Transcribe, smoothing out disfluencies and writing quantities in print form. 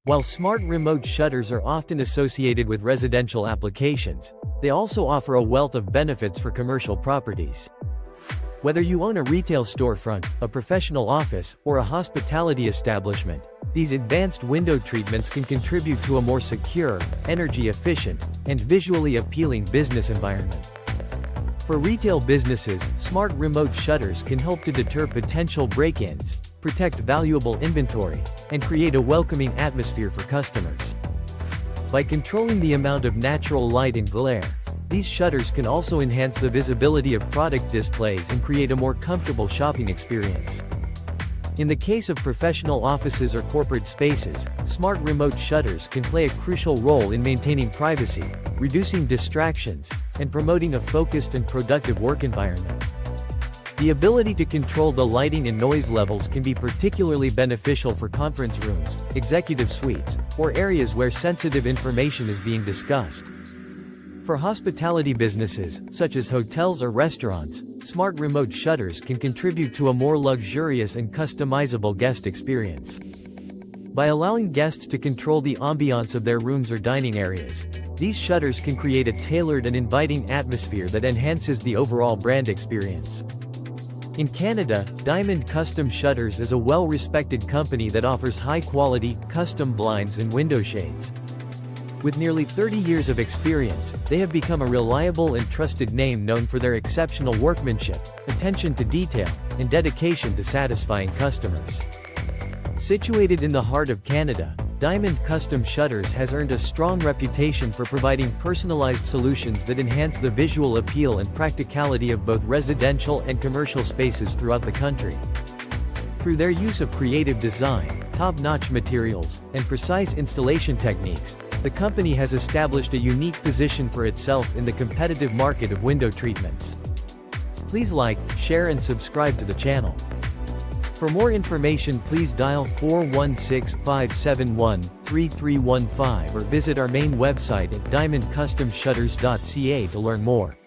While smart remote shutters are often associated with residential applications, they also offer a wealth of benefits for commercial properties. Whether you own a retail storefront, a professional office, or a hospitality establishment, these advanced window treatments can contribute to a more secure, energy-efficient, and visually appealing business environment. For retail businesses, smart remote shutters can help to deter potential break-ins, protect valuable inventory, and create a welcoming atmosphere for customers. By controlling the amount of natural light and glare, these shutters can also enhance the visibility of product displays and create a more comfortable shopping experience. In the case of professional offices or corporate spaces, smart remote shutters can play a crucial role in maintaining privacy, reducing distractions, and promoting a focused and productive work environment. The ability to control the lighting and noise levels can be particularly beneficial for conference rooms, executive suites, or areas where sensitive information is being discussed. For hospitality businesses, such as hotels or restaurants, smart remote shutters can contribute to a more luxurious and customizable guest experience. By allowing guests to control the ambiance of their rooms or dining areas, these shutters can create a tailored and inviting atmosphere that enhances the overall brand experience. In Canada, Diamond Custom Shutters is a well-respected company that offers high-quality, custom blinds and window shades. With nearly 30 years of experience, they have become a reliable and trusted name known for their exceptional workmanship, attention to detail, and dedication to satisfying customers. Situated in the heart of Canada, Diamond Custom Shutters has earned a strong reputation for providing personalized solutions that enhance the visual appeal and practicality of both residential and commercial spaces throughout the country. Through their use of creative design, top-notch materials, and precise installation techniques, the company has established a unique position for itself in the competitive market of window treatments. Please like, share and subscribe to the channel. For more information, please dial 416-571-3315 or visit our main website at diamondcustomshutters.ca to learn more.